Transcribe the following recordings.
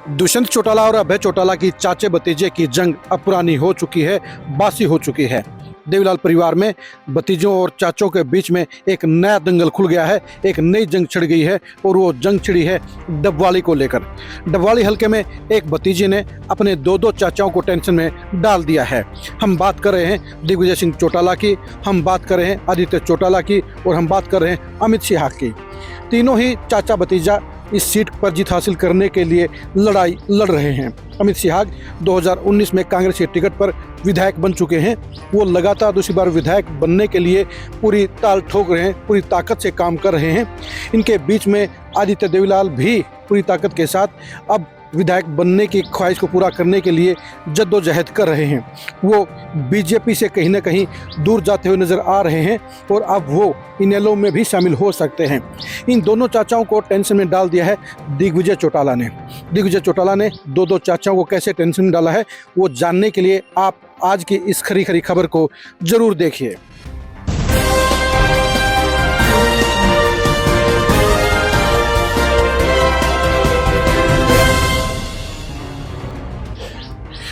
दुष्यंत चौटाला और अभय चौटाला की चाचे भतीजे की जंग अब पुरानी हो चुकी है, बासी हो चुकी है। देवीलाल परिवार में भतीजों और चाचों के बीच में एक नया दंगल खुल गया है, एक नई जंग छिड़ गई है और वो जंग छिड़ी है डबवाली को लेकर। डबवाली हलके में एक भतीजे ने अपने दो चाचाओं को टेंशन में डाल दिया है। हम बात कर रहे हैं दिग्विजय सिंह चौटाला की, हम बात कर रहे हैं आदित्य चौटाला की और हम बात कर रहे हैं अमित सिहाग की। तीनों ही चाचा भतीजा इस सीट पर जीत हासिल करने के लिए लड़ाई लड़ रहे हैं। अमित सिहाग 2019 में कांग्रेस के टिकट पर विधायक बन चुके हैं। वो लगातार दूसरी बार विधायक बनने के लिए पूरी ताल ठोक रहे हैं, पूरी ताकत से काम कर रहे हैं। इनके बीच में आदित्य देवीलाल भी पूरी ताकत के साथ अब विधायक बनने की ख्वाहिश को पूरा करने के लिए जद्दोजहद कर रहे हैं। वो बीजेपी से कहीं ना कहीं दूर जाते हुए नजर आ रहे हैं और अब वो इनेलो में भी शामिल हो सकते हैं। इन दोनों चाचाओं को टेंशन में डाल दिया है दिग्विजय चौटाला ने। दिग्विजय चौटाला ने दो चाचाओं को कैसे टेंशन में डाला है वो जानने के लिए आप आज की इस खरी खबर को जरूर देखिए।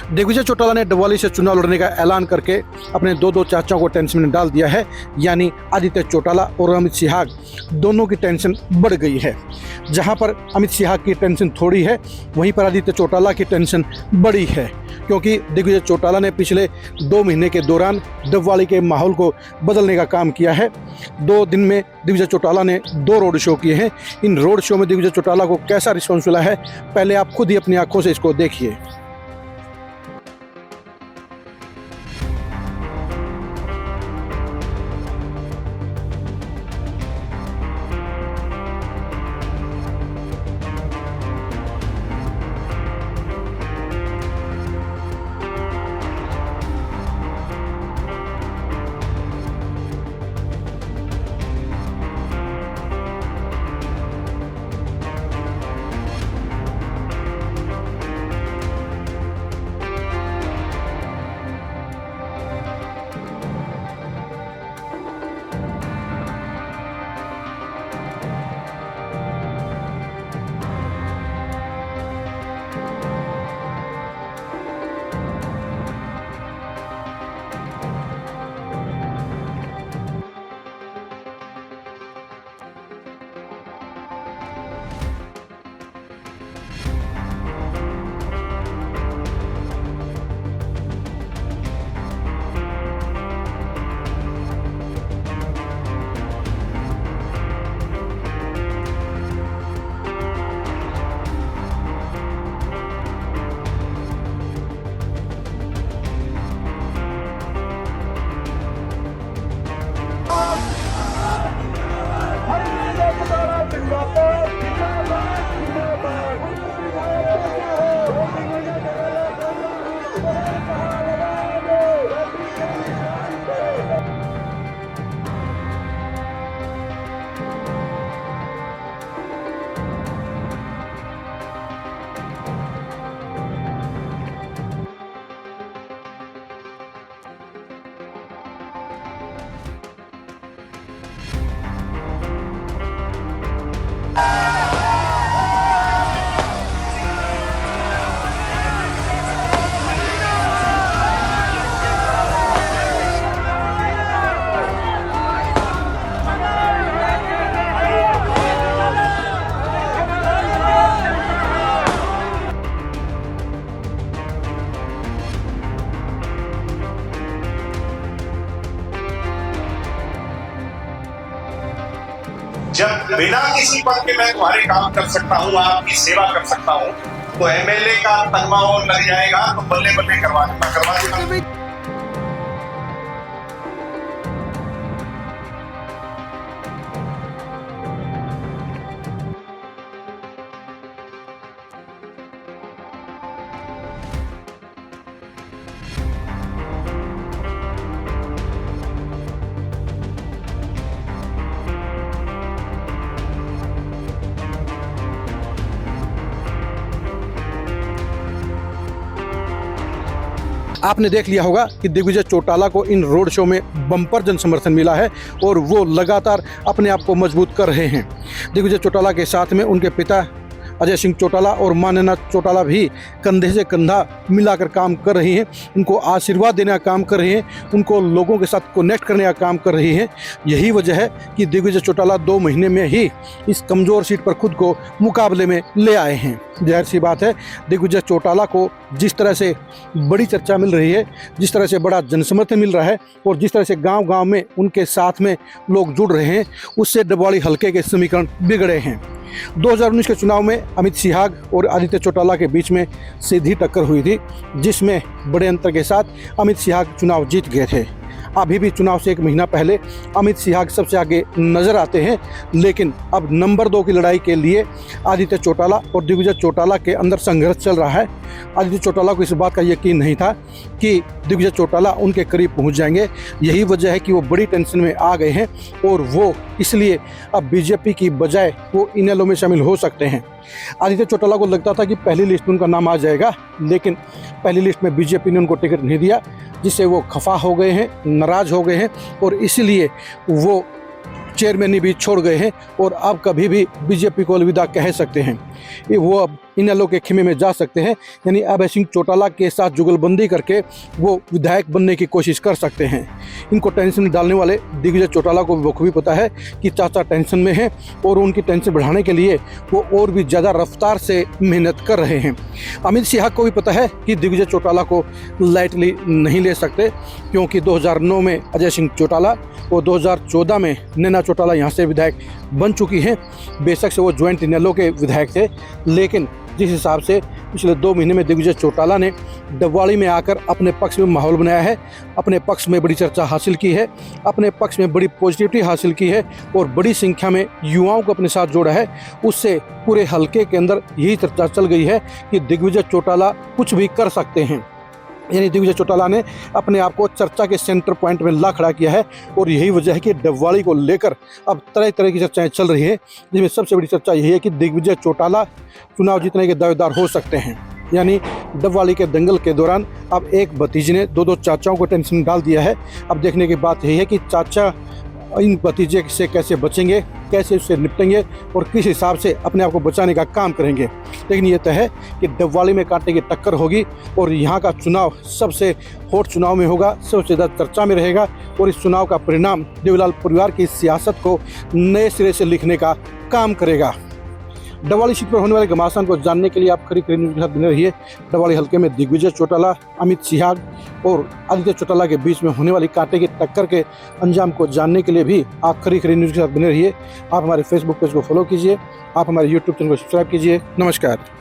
दिग्विजय चौटाला ने डबवाली से चुनाव लड़ने का ऐलान करके अपने दो चाचाओं को टेंशन में डाल दिया है, यानी आदित्य चौटाला और अमित सिहाग दोनों की टेंशन बढ़ गई है। जहां पर अमित सिहाग की टेंशन थोड़ी है, वहीं पर आदित्य चौटाला की टेंशन बड़ी है, क्योंकि दिग्विजय चौटाला ने पिछले 2 महीने के दौरान डबवाली के माहौल को बदलने का काम किया है। 2 दिन में दिग्विजय चौटाला ने 2 रोड शो किए हैं। इन रोड शो में दिग्विजय चौटाला को कैसा रिस्पॉन्स मिला है, पहले आप खुद ही अपनी आंखों से इसको देखिए। जब बिना किसी पद के मैं तुम्हारे काम कर सकता हूँ, आपकी सेवा कर सकता हूँ, तो एमएलए का तगमा और लग जाएगा तो बल्ले बल्ले करवा दूंगा। आपने देख लिया होगा कि दिग्विजय चौटाला को इन रोड शो में बम्पर जन समर्थन मिला है और वो लगातार अपने आप को मजबूत कर रहे हैं। दिग्विजय चौटाला के साथ में उनके पिता अजय सिंह चौटाला और मां नैना चौटाला भी कंधे से कंधा मिलाकर काम कर रही हैं, उनको आशीर्वाद देने का काम कर रही हैं, उनको लोगों के साथ कनेक्ट करने का काम कर रही हैं। यही वजह है कि दिग्विजय चौटाला 2 महीने में ही इस कमज़ोर सीट पर खुद को मुकाबले में ले आए हैं। जाहिर सी बात है, दिग्विजय चौटाला को जिस तरह से बड़ी चर्चा मिल रही है, जिस तरह से बड़ा जनसमर्थन मिल रहा है और जिस तरह से गांव-गांव में उनके साथ में लोग जुड़ रहे हैं, उससे डबवाली हलके के समीकरण बिगड़े हैं। 2019 के चुनाव में अमित सिहाग और आदित्य चौटाला के बीच में सीधी टक्कर हुई थी, जिसमें बड़े अंतर के साथ अमित सिहाग चुनाव जीत गए थे। अभी भी चुनाव से 1 महीना पहले अमित सिहाग सबसे आगे नजर आते हैं, लेकिन अब नंबर 2 की लड़ाई के लिए आदित्य चौटाला और दिग्विजय चौटाला के अंदर संघर्ष चल रहा है। आदित्य चौटाला को इस बात का यकीन नहीं था कि दिग्विजय चौटाला उनके करीब पहुंच जाएंगे। यही वजह है कि वो बड़ी टेंशन में आ गए हैं और वो इसलिए अब बीजेपी की बजाय वो इनेलो में शामिल हो सकते हैं। आदित्य चौटाला को लगता था कि पहली लिस्ट में उनका नाम आ जाएगा, लेकिन पहली लिस्ट में बीजेपी ने उनको टिकट नहीं दिया, जिससे वो खफा हो गए हैं, नाराज हो गए हैं और इसलिए वो चेयरमैनी भी छोड़ गए हैं और अब कभी भी बीजेपी को अलविदा कह सकते हैं। वो अब इनेलो के खेमे में जा सकते हैं, यानी अभय सिंह चौटाला के साथ जुगलबंदी करके वो विधायक बनने की कोशिश कर सकते हैं। इनको टेंशन में डालने वाले दिग्विजय चौटाला को बखूबी पता है कि चाचा टेंशन में हैं और उनकी टेंशन बढ़ाने के लिए वो और भी ज़्यादा रफ्तार से मेहनत कर रहे हैं। अमित सिहाग को भी पता है कि दिग्विजय चौटाला को लाइटली नहीं ले सकते, क्योंकि 2009 में अजय सिंह चौटाला और 2014 में नैना चौटाला यहाँ से विधायक बन चुकी हैं। बेशक से वो ज्वाइंट इनेलो के विधायक थे, लेकिन जिस हिसाब से पिछले 2 महीने में दिग्विजय चौटाला ने डबवाली में आकर अपने पक्ष में माहौल बनाया है, अपने पक्ष में बड़ी चर्चा हासिल की है, अपने पक्ष में बड़ी पॉजिटिविटी हासिल की है और बड़ी संख्या में युवाओं को अपने साथ जोड़ा है, उससे पूरे हलके के अंदर यही चर्चा चल गई है कि दिग्विजय चौटाला कुछ भी कर सकते हैं। यानी दिग्विजय चौटाला ने अपने आप को चर्चा के सेंटर पॉइंट में ला खड़ा किया है और यही वजह है कि डबवाली को लेकर अब तरह तरह की चर्चाएं चल रही हैं, जिसमें सबसे बड़ी चर्चा यही है कि दिग्विजय चौटाला चुनाव जीतने के दावेदार हो सकते हैं। यानी डबवाली के दंगल के दौरान अब एक भतीजे ने 2 चाचाओं को टेंशन डाल दिया है। अब देखने की बात यही है कि चाचा इन भतीजे से कैसे बचेंगे, कैसे उससे निपटेंगे और किस हिसाब से अपने आप को बचाने का काम करेंगे। लेकिन ये तय है कि डबवाली में कांटे की टक्कर होगी और यहाँ का चुनाव सबसे हॉट चुनाव में होगा, सबसे ज़्यादा चर्चा में रहेगा और इस चुनाव का परिणाम देवीलाल परिवार की सियासत को नए सिरे से लिखने का काम करेगा। डबवाली सीट पर होने वाले घमासान को जानने के लिए आप खरी न्यूज़ के साथ बने रहिए। डबवाली हल्के में दिग्विजय चौटाला, अमित सिहाग और आदित्य चौटाला के बीच में होने वाली कांटे की टक्कर के अंजाम को जानने के लिए भी आप खरी न्यूज़ के साथ बने रहिए। आप हमारे फेसबुक पेज को फॉलो कीजिए, आप हमारे यूट्यूब चैनल को सब्सक्राइब कीजिए। नमस्कार।